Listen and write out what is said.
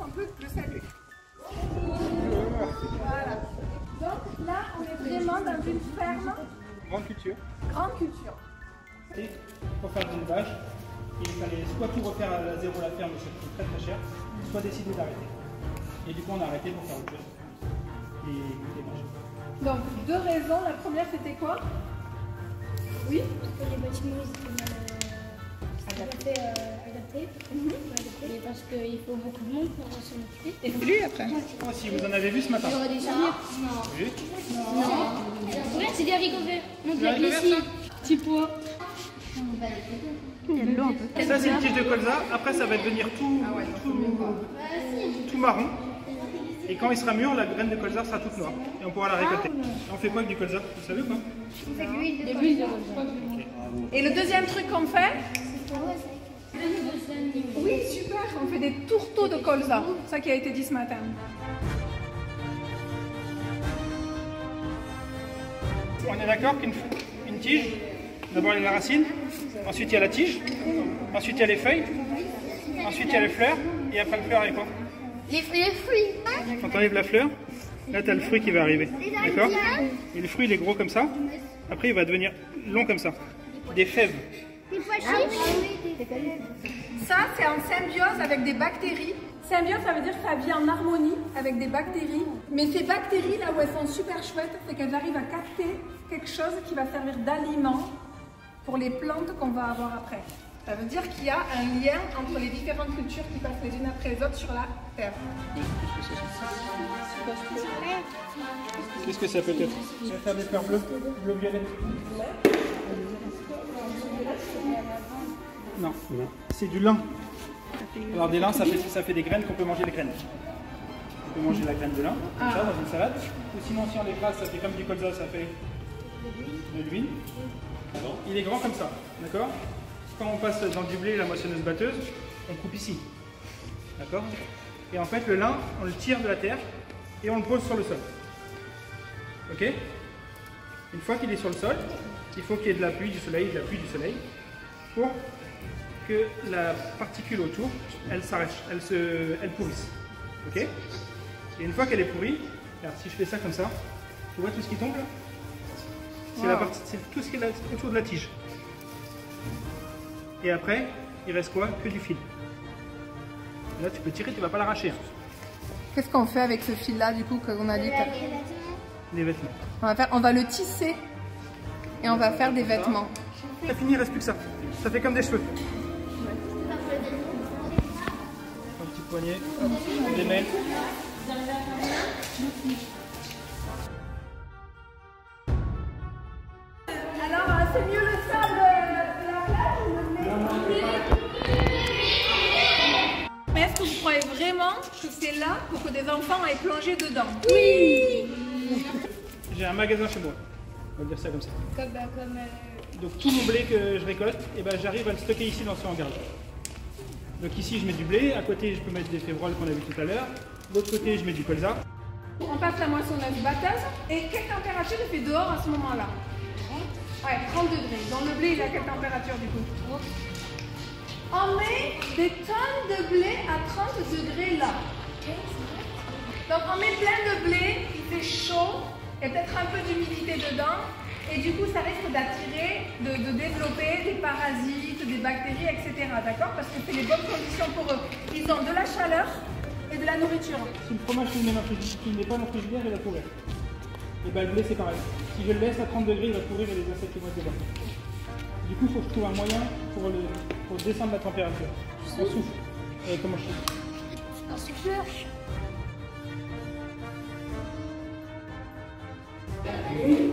qu'on peut le saluer. Voilà. Donc là, on est vraiment dans une ferme. Grande culture. Grande culture. Et pour faire de l'élevage, il fallait soit tout refaire à zéro la ferme, ça coûte très très cher, soit décider d'arrêter. Et du coup, on a arrêté pour faire autre chose. Et les marchés. Donc, deux raisons. La première, c'était quoi? Oui. Parce que les bâtiments, ils étaient mal adaptés. Et parce qu'il faut beaucoup de monde pour s'en occuper. Et lui après. Oh, si vous en avez vu ce matin. Il y aura des charnières. Vous avez vu? Non. Regarde, c'est des haricots verts. Donc Des haricots ici, verts, petit pois. Il y a de l'eau un peu. Ça, c'est une tige de colza. Après, ça va devenir tout marron. Et quand il sera mûr, la graine de colza sera toute noire. Et on pourra la récolter. On fait quoi avec du colza? Vous savez ou pas? On fait de l'huile de colza. Et le deuxième truc qu'on fait? Oui, super. On fait des tourteaux de colza. Ça qui a été dit ce matin. On est d'accord qu'une tige, d'abord il y a la racine, ensuite il y a la tige, ensuite il y a les feuilles, ensuite il y a les fleurs, et après le fleur, il y a quoi? Les fruits. Quand tu enlèves la fleur, là tu as le fruit qui va arriver. D'accord? Et le fruit il est gros comme ça, après il va devenir long comme ça. Des fèves. Des pois chiches. Ça, c'est en symbiose avec des bactéries. Symbiose, ça veut dire que ça vit en harmonie avec des bactéries. Mais ces bactéries, là où elles sont super chouettes, c'est qu'elles arrivent à capter quelque chose qui va servir d'aliment pour les plantes qu'on va avoir après. Ça veut dire qu'il y a un lien entre les différentes cultures qui passent les unes après les autres sur la Terre. Qu'est-ce que ça peut être? Ça va faire des fleurs bleues, bleu-violet. Non, c'est du lin. Alors des lins, ça fait des graines qu'on peut manger les graines. On peut manger la graine de lin, comme ça, dans une salade. Ou sinon, si on l'écrase, ça fait comme du colza, ça fait de l'huile. Il est grand comme ça, d'accord? Quand on passe dans du blé, la moissonneuse batteuse, on coupe ici. D'accord? Et en fait, le lin, on le tire de la terre et on le pose sur le sol. Ok? Une fois qu'il est sur le sol, il faut qu'il y ait de la pluie, du soleil, pour que la particule autour, elle s'arrête, elle pourrisse. Ok? Et une fois qu'elle est pourrie, alors si je fais ça comme ça, tu vois tout ce qui tombe là? C'est tout ce qui est là, autour de la tige. Et après, il reste quoi? Que du fil. Et là, tu peux tirer, tu ne vas pas l'arracher. Qu'est-ce qu'on fait avec ce fil-là, du coup, qu'on a dit? Des vêtements. On va le tisser et on va faire des vêtements. C'est fini, il ne reste plus que ça. Ça fait comme des cheveux. Un petit poignet, des mains. Alors, c'est mieux le sable de la plage ou le Mais est-ce que vous croyez vraiment que c'est là pour que des enfants aillent plonger dedans? Oui. J'ai un magasin chez moi. On va dire ça comme ça. Comme Donc tout mon blé que je récolte, et ben, j'arrive à le stocker ici dans ce hangar. Donc ici je mets du blé, à côté je peux mettre des févroles qu'on a vu tout à l'heure, de l'autre côté je mets du colza. On passe la moissonneuse batteuse. Et quelle température il fait dehors à ce moment-là? Ouais, 30 degrés. Dans le blé, il a quelle température du coup? On met des tonnes de blé à 30 degrés là. Donc on met plein de blé, il fait chaud, il y a peut-être un peu d'humidité dedans. Et du coup, ça risque d'attirer, de développer des parasites, des bactéries, etc. D'accord? Parce que c'est les bonnes conditions pour eux. Ils ont de la chaleur et de la nourriture. Si le fromage qui n'est pas dans le frigidaire, il va pourrir. Et ben, le blé c'est pareil. Si je le laisse à 30 degrés, il va pourrir et les insectes vont être dedans. Du coup, il faut que je trouve un moyen pour descendre la température. On souffle. Et comment je fais? un souffleur. Oui.